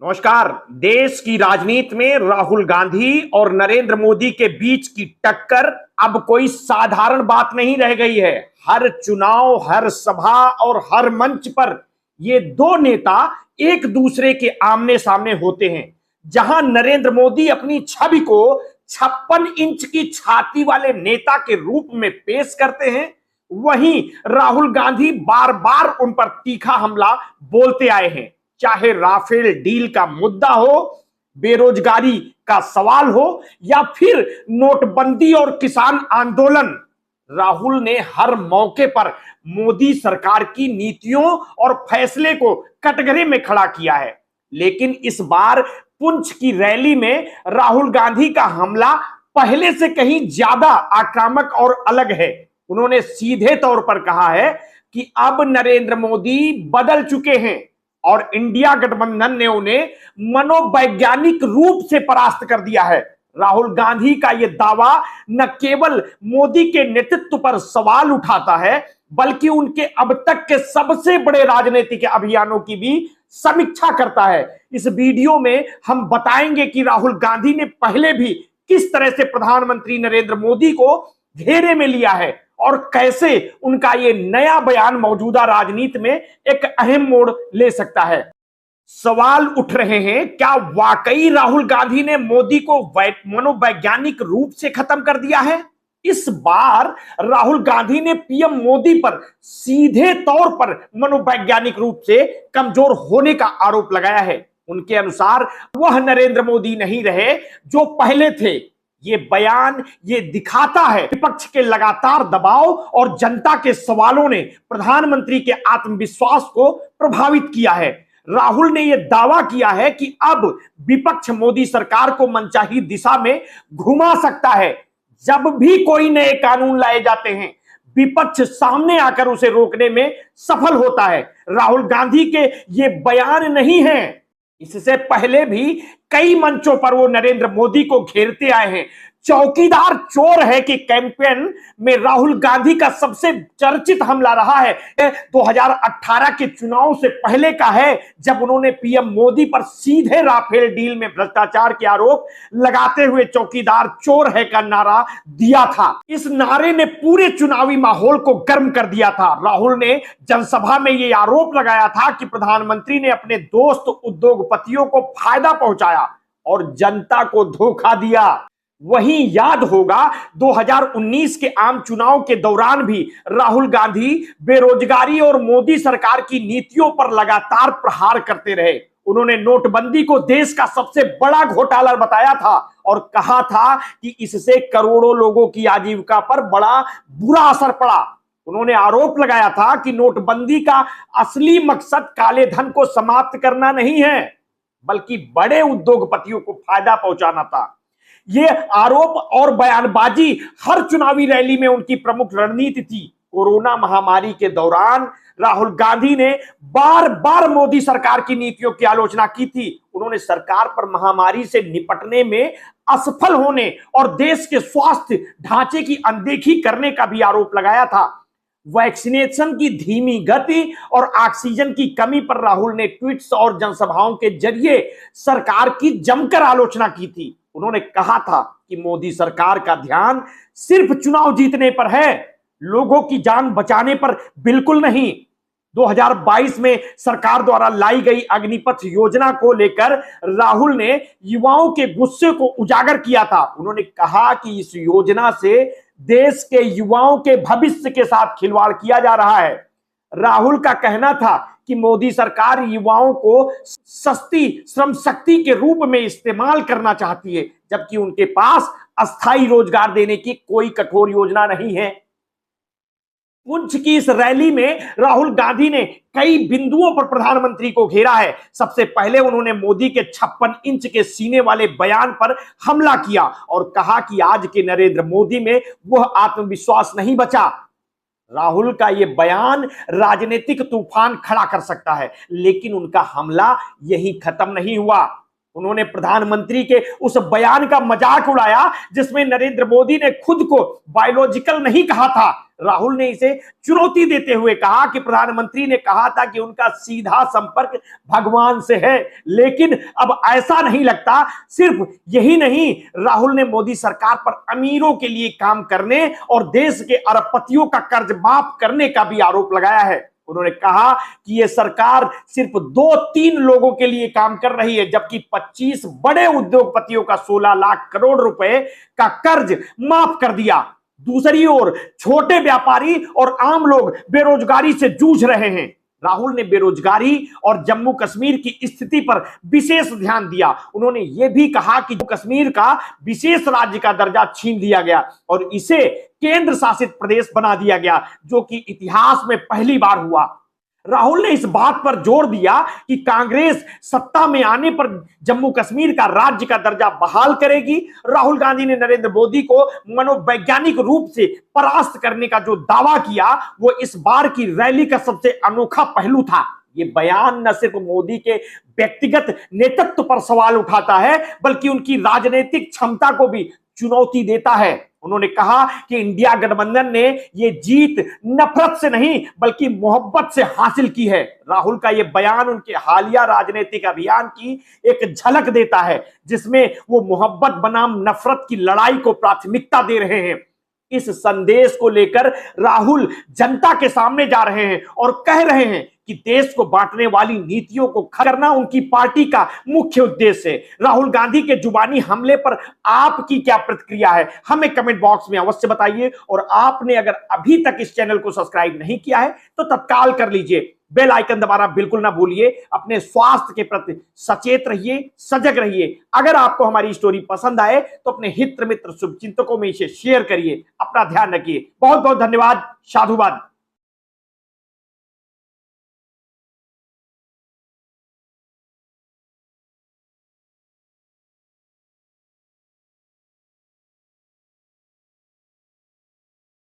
नमस्कार। देश की राजनीति में राहुल गांधी और नरेंद्र मोदी के बीच की टक्कर अब कोई साधारण बात नहीं रह गई है। हर चुनाव, हर सभा और हर मंच पर ये दो नेता एक दूसरे के आमने सामने होते हैं। जहां नरेंद्र मोदी अपनी छवि को 56 इंच की छाती वाले नेता के रूप में पेश करते हैं, वहीं राहुल गांधी बार बार उन पर तीखा हमला बोलते आए हैं। चाहे राफेल डील का मुद्दा हो, बेरोजगारी का सवाल हो या फिर नोटबंदी और किसान आंदोलन, राहुल ने हर मौके पर मोदी सरकार की नीतियों और फैसले को कटघरे में खड़ा किया है। लेकिन इस बार पुंछ की रैली में राहुल गांधी का हमला पहले से कहीं ज्यादा आक्रामक और अलग है। उन्होंने सीधे तौर पर कहा है कि अब नरेंद्र मोदी बदल चुके हैं और इंडिया गठबंधन ने उन्हें मनोवैज्ञानिक रूप से परास्त कर दिया है। राहुल गांधी का यह दावा न केवल मोदी के नेतृत्व पर सवाल उठाता है, बल्कि उनके अब तक के सबसे बड़े राजनीतिक अभियानों की भी समीक्षा करता है। इस वीडियो में हम बताएंगे कि राहुल गांधी ने पहले भी किस तरह से प्रधानमंत्री नरेंद्र मोदी को घेरे में लिया है और कैसे उनका ये नया बयान मौजूदा राजनीति में एक अहम मोड़ ले सकता है। सवाल उठ रहे हैं, क्या वाकई राहुल गांधी ने मोदी को मनोवैज्ञानिक रूप से खत्म कर दिया है? इस बार राहुल गांधी ने पीएम मोदी पर सीधे तौर पर मनोवैज्ञानिक रूप से कमजोर होने का आरोप लगाया है। उनके अनुसार वह नरेंद्र मोदी नहीं रहे जो पहले थे। ये बयान ये दिखाता है विपक्ष के लगातार दबाव और जनता के सवालों ने प्रधानमंत्री के आत्मविश्वास को प्रभावित किया है। राहुल ने यह दावा किया है कि अब विपक्ष मोदी सरकार को मनचाही दिशा में घुमा सकता है। जब भी कोई नए कानून लाए जाते हैं, विपक्ष सामने आकर उसे रोकने में सफल होता है। राहुल गांधी के ये बयान नहीं है, इससे पहले भी कई मंचों पर वो नरेंद्र मोदी को घेरते आए हैं। चौकीदार चोर है कि कैंपेन में राहुल गांधी का सबसे चर्चित हमला रहा है 2018 के चुनाव से पहले का है, जब उन्होंने पीएम मोदी पर सीधे राफेल डील में भ्रष्टाचार के आरोप लगाते हुए चौकीदार चोर है का नारा दिया था। इस नारे ने पूरे चुनावी माहौल को गर्म कर दिया था। राहुल ने जनसभा में यह आरोप लगाया था कि प्रधानमंत्री ने अपने दोस्त उद्योगपतियों को फायदा पहुंचाया और जनता को धोखा दिया। वहीं याद होगा 2019 के आम चुनाव के दौरान भी राहुल गांधी बेरोजगारी और मोदी सरकार की नीतियों पर लगातार प्रहार करते रहे। उन्होंने नोटबंदी को देश का सबसे बड़ा घोटाला बताया था और कहा था कि इससे करोड़ों लोगों की आजीविका पर बड़ा बुरा असर पड़ा। उन्होंने आरोप लगाया था कि नोटबंदी का असली मकसद काले धन को समाप्त करना नहीं है, बल्कि बड़े उद्योगपतियों को फायदा पहुंचाना था। ये आरोप और बयानबाजी हर चुनावी रैली में उनकी प्रमुख रणनीति थी। कोरोना महामारी के दौरान राहुल गांधी ने बार बार मोदी सरकार की नीतियों की आलोचना की थी। उन्होंने सरकार पर महामारी से निपटने में असफल होने और देश के स्वास्थ्य ढांचे की अनदेखी करने का भी आरोप लगाया था। वैक्सीनेशन की धीमी गति और ऑक्सीजन की कमी पर राहुल ने ट्वीट्स और जनसभाओं के जरिए सरकार की जमकर आलोचना की थी। उन्होंने कहा था कि मोदी सरकार का ध्यान सिर्फ चुनाव जीतने पर है, लोगों की जान बचाने पर बिल्कुल नहीं। 2022 में सरकार द्वारा लाई गई अग्निपथ योजना को लेकर राहुल ने युवाओं के गुस्से को उजागर किया था। उन्होंने कहा कि इस योजना से देश के युवाओं के भविष्य के साथ खिलवाड़ किया जा रहा है। राहुल का कहना था कि मोदी सरकार युवाओं को सस्ती श्रम शक्ति के रूप में इस्तेमाल करना चाहती है, जबकि उनके पास अस्थायी रोजगार देने की कोई कठोर योजना नहीं है। पुंछ की इस रैली में राहुल गांधी ने कई बिंदुओं पर प्रधानमंत्री को घेरा है। सबसे पहले उन्होंने मोदी के 56 इंच के सीने वाले बयान पर हमला किया और कहा कि आज के नरेंद्र मोदी में वह आत्मविश्वास नहीं बचा। राहुल का यह बयान राजनीतिक तूफान खड़ा कर सकता है, लेकिन उनका हमला यही खत्म नहीं हुआ। उन्होंने प्रधानमंत्री के उस बयान का मजाक उड़ाया जिसमें नरेंद्र मोदी ने खुद को बायोलॉजिकल नहीं कहा था, राहुल ने इसे चुनौती देते हुए कहा कि प्रधानमंत्री ने कहा था कि उनका सीधा संपर्क भगवान से है, लेकिन अब ऐसा नहीं लगता। सिर्फ यही नहीं, राहुल ने मोदी सरकार पर अमीरों के लिए काम करने और देश के अरबपतियों का कर्ज माफ करने का भी आरोप लगाया है। उन्होंने कहा कि यह सरकार सिर्फ 2-3 लोगों के लिए काम कर रही है, जबकि 25 बड़े उद्योगपतियों का 16 लाख करोड़ रुपए का कर्ज माफ कर दिया। दूसरी ओर छोटे व्यापारी और आम लोग बेरोजगारी से जूझ रहे हैं। राहुल ने बेरोजगारी और जम्मू कश्मीर की स्थिति पर विशेष ध्यान दिया। उन्होंने यह भी कहा कि जम्मू कश्मीर का विशेष राज्य का दर्जा छीन लिया गया और इसे केंद्र शासित प्रदेश बना दिया गया, जो कि इतिहास में पहली बार हुआ। राहुल ने इस बात पर जोर दिया कि कांग्रेस सत्ता में आने पर जम्मू कश्मीर का राज्य का दर्जा बहाल करेगी। राहुल गांधी ने नरेंद्र मोदी को मनोवैज्ञानिक रूप से परास्त करने का जो दावा किया, वो इस बार की रैली का सबसे अनोखा पहलू था। ये बयान न सिर्फ मोदी के व्यक्तिगत नेतृत्व पर सवाल उठाता है, बल्कि उनकी राजनीतिक क्षमता को भी चुनौती देता है। उन्होंने कहा कि इंडिया गठबंधन ने यह जीत नफरत से नहीं बल्कि मोहब्बत से हासिल की है। राहुल का यह बयान उनके हालिया राजनीतिक अभियान की एक झलक देता है, जिसमें वो मोहब्बत बनाम नफरत की लड़ाई को प्राथमिकता दे रहे हैं। इस संदेश को लेकर राहुल जनता के सामने जा रहे हैं और कह रहे हैं कि देश को बांटने वाली नीतियों को खत्म करना उनकी पार्टी का मुख्य उद्देश्य है। राहुल गांधी के जुबानी हमले पर आपकी क्या प्रतिक्रिया है, हमें कमेंट बॉक्स में अवश्य बताइए। और आपने अगर अभी तक इस चैनल को सब्सक्राइब नहीं किया है तो तत्काल कर लीजिए। बेल आइकन दबाना बिल्कुल ना भूलिए। अपने स्वास्थ्य के प्रति सचेत रहिए, सजग रहिए। अगर आपको हमारी स्टोरी पसंद आए तो अपने हित मित्र शुभचिंतकों में इसे शेयर करिए। अपना ध्यान रखिए। बहुत बहुत धन्यवाद। साधुवाद।